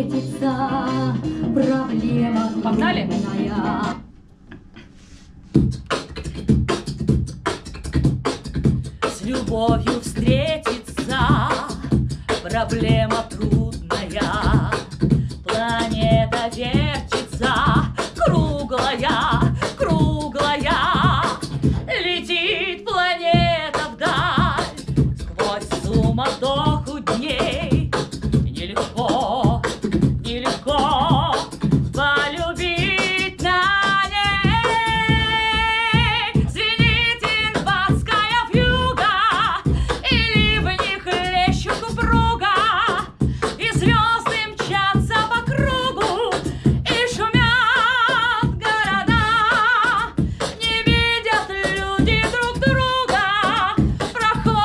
встретиться, проблема Погнали? трудная. С любовью встретиться, проблема трудная. Планета вертится, круглая, круглая. Летит планета вдаль, сквозь суматоху